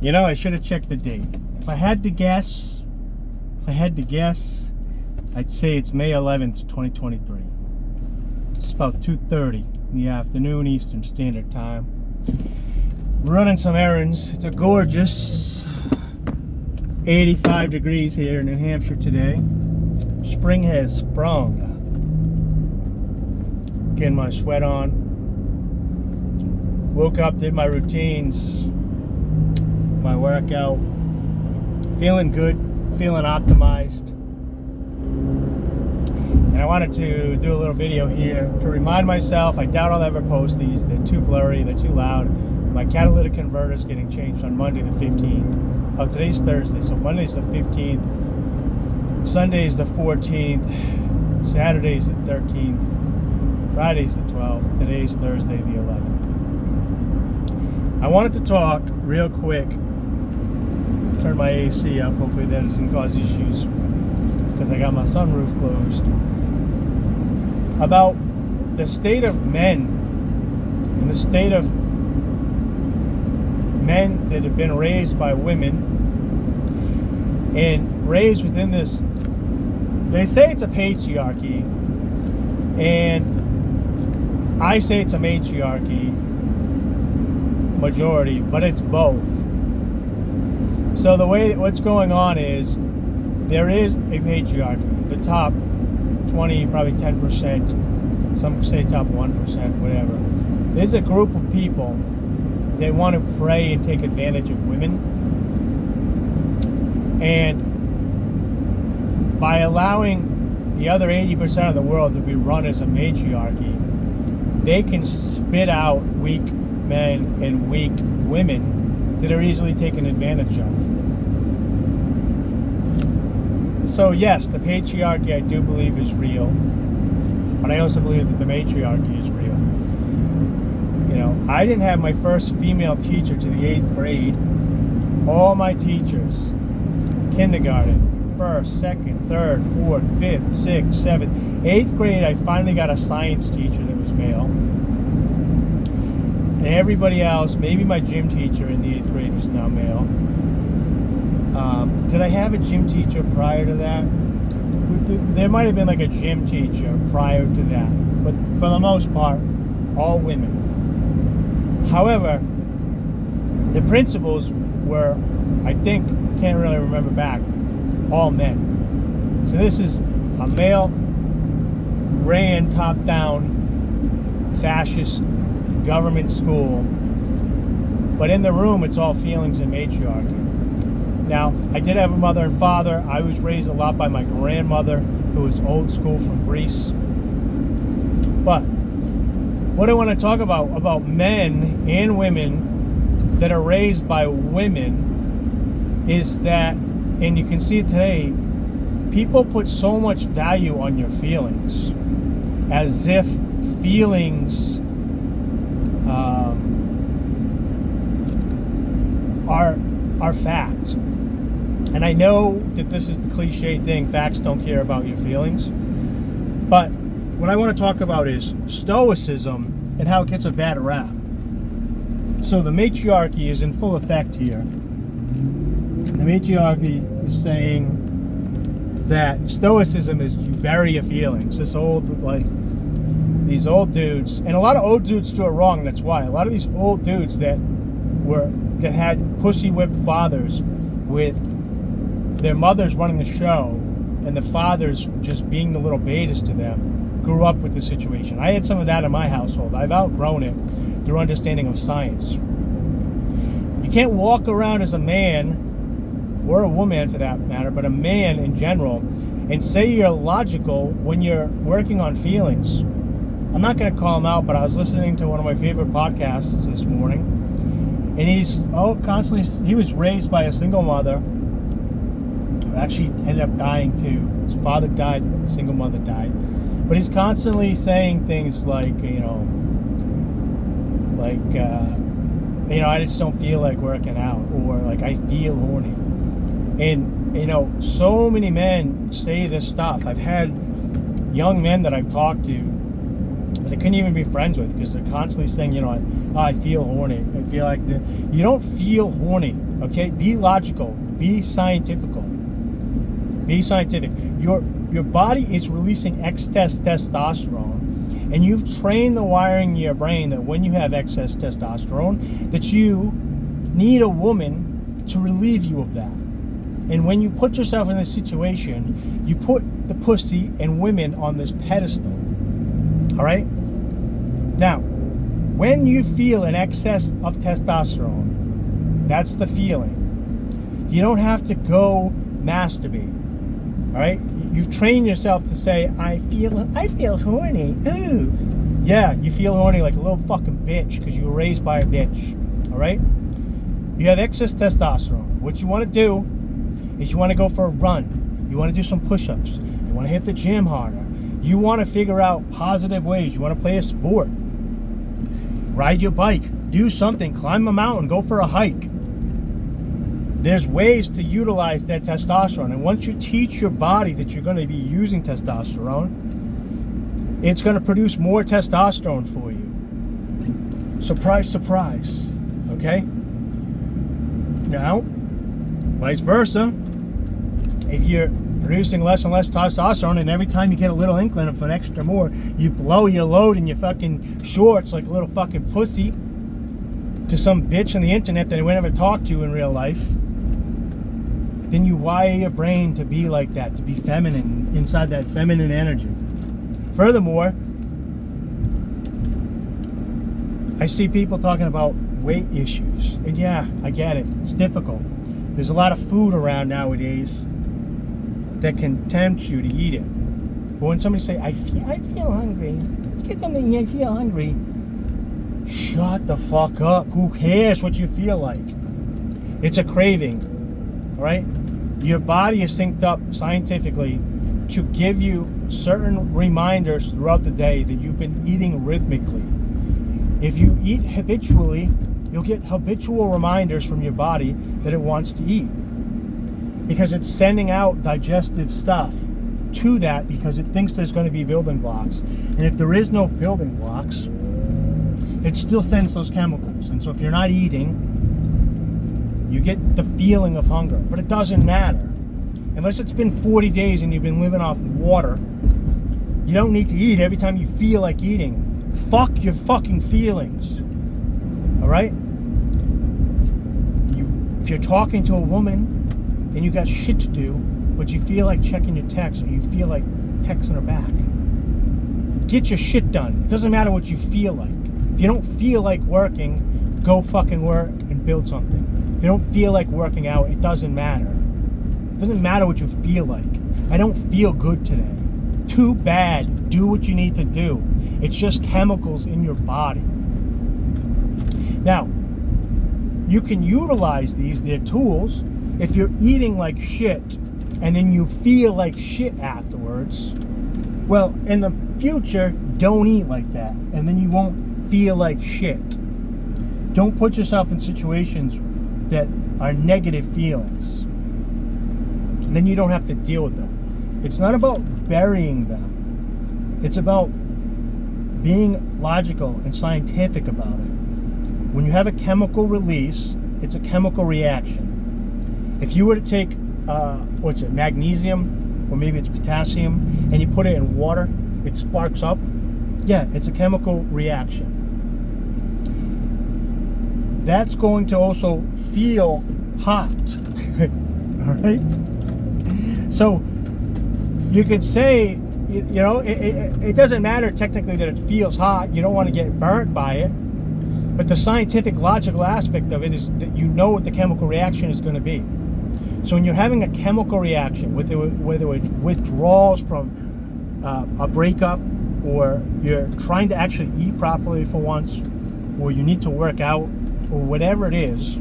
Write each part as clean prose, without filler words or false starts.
You know, I should have checked the date. If I had to guess, I'd say it's May 11th, 2023. It's about 2:30 in the afternoon, Eastern Standard Time. Running some errands. It's a gorgeous 85 degrees here in New Hampshire today. Spring has sprung. Getting my sweat on. Woke up, did my routines, my workout. Feeling good, feeling optimized. And I wanted to do a little video here to remind myself, I doubt I'll ever post these. They're too blurry, they're too loud. My catalytic converter is getting changed on Monday the 15th. Oh, today's Thursday, so Monday's the 15th. Sunday's the 14th. Saturday's the 13th. Friday's the 12th. Today's Thursday the 11th. I wanted to talk real quick. Turn my AC up. Hopefully that doesn't cause issues because I got my sunroof closed. About the state of men and the state of men that have been raised by women and raised within this, they say it's a patriarchy, and I say it's a matriarchy majority, but it's both. So the way what's going on is there is a patriarchy. The top 20, probably 10%, some say top 1%, whatever. There's a group of people that want to prey and take advantage of women. And by allowing the other 80% of the world to be run as a matriarchy, they can spit out weak men and weak women that are easily taken advantage of. So yes, the patriarchy I do believe is real, but I also believe that the matriarchy is real. You know, I didn't have my first female teacher to the 8th grade. All my teachers, kindergarten, 1st, 2nd, 3rd, 4th, 5th, 6th, 7th, 8th grade, I finally got a science teacher that was male. And everybody else, maybe my gym teacher in the 8th grade was now male. Did I have a gym teacher prior to that? There might have been like a gym teacher prior to that, but for the most part, all women. However, the principals were, I think, can't really remember back, all men. So this is a male ran top-down fascist government school, but in the room it's all feelings and matriarchy. Now, I did have a mother and father. I was raised a lot by my grandmother, who was old school from Greece. But what I want to talk about men and women that are raised by women, is that, and you can see it today, people put so much value on your feelings, as if feelings are fact. And I know that this is the cliche thing, facts don't care about your feelings. But what I want to talk about is Stoicism and how it gets a bad rap. So the matriarchy is in full effect here. The matriarchy is saying that Stoicism is you bury your feelings. These old dudes, and a lot of old dudes do it wrong. That's why a lot of these old dudes that had pussy whipped fathers with their mothers running the show and the fathers just being the little betas to them, grew up with the situation. I had some of that in my household. I've outgrown it through understanding of science. You can't walk around as a man, or a woman for that matter, but a man in general, and say you're logical when you're working on feelings. I'm not going to call him out, but I was listening to one of my favorite podcasts this morning, and he was raised by a single mother, who actually ended up dying too. His father died, single mother died. But he's constantly saying things like, I just don't feel like working out, or like I feel horny. And, so many men say this stuff. I've had young men that I've talked to that I couldn't even be friends with because they're constantly saying, oh, I feel horny. I feel like you don't feel horny. Okay, be logical. Be scientifical. Be scientific. Your body is releasing excess testosterone, and you've trained the wiring in your brain that when you have excess testosterone, that you need a woman to relieve you of that. And when you put yourself in this situation, you put the pussy and women on this pedestal. All right? Now, when you feel an excess of testosterone, that's the feeling. You don't have to go masturbate. All right? You've trained yourself to say, I feel horny. Ooh. Yeah, you feel horny like a little fucking bitch because you were raised by a bitch. All right? You have excess testosterone. What you want to do is you want to go for a run. You want to do some push-ups. You want to hit the gym harder. You want to figure out positive ways. You want to play a sport. Ride your bike. Do something. Climb a mountain. Go for a hike. There's ways to utilize that testosterone. And once you teach your body that you're going to be using testosterone, it's going to produce more testosterone for you. Surprise, surprise. Okay? Now, vice versa, if you're producing less and less testosterone, and every time you get a little inkling of an extra more, you blow your load in your fucking shorts like a little fucking pussy to some bitch on the internet that would never talk to you in real life, then you wire your brain to be like that, to be feminine, inside that feminine energy. Furthermore, I see people talking about weight issues. And yeah, I get it. It's difficult. There's a lot of food around nowadays that can tempt you to eat it. But when somebody say, I feel hungry. Let's get something, I feel hungry. Shut the fuck up. Who cares what you feel like? It's a craving. All right? Your body is synced up scientifically to give you certain reminders throughout the day that you've been eating rhythmically. If you eat habitually, you'll get habitual reminders from your body that it wants to eat, because it's sending out digestive stuff to that because it thinks there's going to be building blocks. And if there is no building blocks, it still sends those chemicals. And so if you're not eating, you get the feeling of hunger. But it doesn't matter. Unless it's been 40 days and you've been living off water, you don't need to eat every time you feel like eating. Fuck your fucking feelings. Alright? If you're talking to a woman and you got shit to do, but you feel like checking your text, or you feel like texting her back, get your shit done. It doesn't matter what you feel like. If you don't feel like working, go fucking work and build something. If you don't feel like working out, it doesn't matter. It doesn't matter what you feel like. I don't feel good today. Too bad. Do what you need to do. It's just chemicals in your body. Now, you can utilize these, they're tools. If you're eating like shit and then you feel like shit afterwards, well, in the future, don't eat like that, and then you won't feel like shit. Don't put yourself in situations that are negative feelings. And then you don't have to deal with them. It's not about burying them. It's about being logical and scientific about it. When you have a chemical release, it's a chemical reaction. If you were to take, magnesium, or maybe it's potassium, and you put it in water, it sparks up. Yeah, it's a chemical reaction. That's going to also feel hot. All right? So, you could say, it doesn't matter technically that it feels hot. You don't want to get burnt by it. But the scientific, logical aspect of it is that you know what the chemical reaction is going to be. So when you're having a chemical reaction, whether it withdrawals from a breakup, or you're trying to actually eat properly for once, or you need to work out, or whatever it is,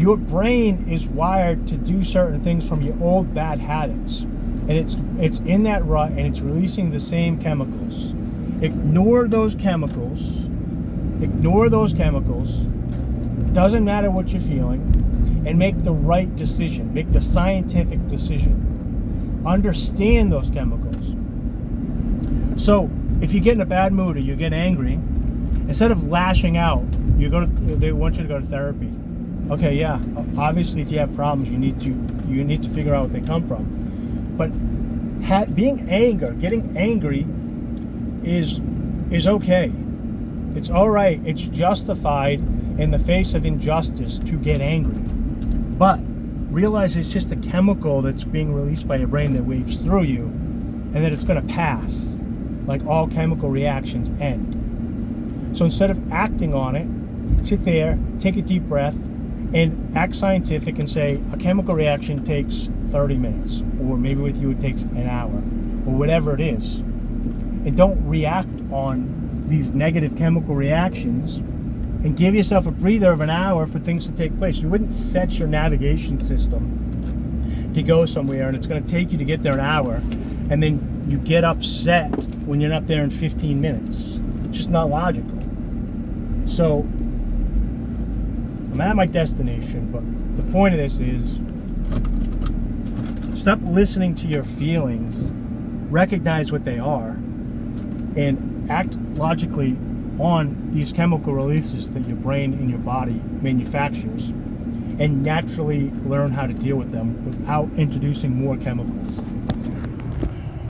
your brain is wired to do certain things from your old bad habits. And it's in that rut, and it's releasing the same chemicals. Ignore those chemicals. Ignore those chemicals. Doesn't matter what you're feeling. And make the right decision. Make the scientific decision. Understand those chemicals. So, if you get in a bad mood or you get angry, Instead of lashing out, they want you to go to therapy. Okay, yeah, obviously if you have problems, you need to figure out what they come from. But getting angry is okay. It's all right. It's justified in the face of injustice to get angry. But realize it's just a chemical that's being released by your brain that waves through you, and that it's going to pass. Like all chemical reactions end. So instead of acting on it, sit there, take a deep breath, and act scientific and say a chemical reaction takes 30 minutes, or maybe with you it takes an hour, or whatever it is. And don't react on these negative chemical reactions, and give yourself a breather of an hour for things to take place. You wouldn't set your navigation system to go somewhere and it's going to take you to get there an hour, and then you get upset when you're not there in 15 minutes. It's just not logical. So I'm at my destination, but the point of this is stop listening to your feelings, recognize what they are, and act logically on these chemical releases that your brain and your body manufactures, and naturally learn how to deal with them without introducing more chemicals.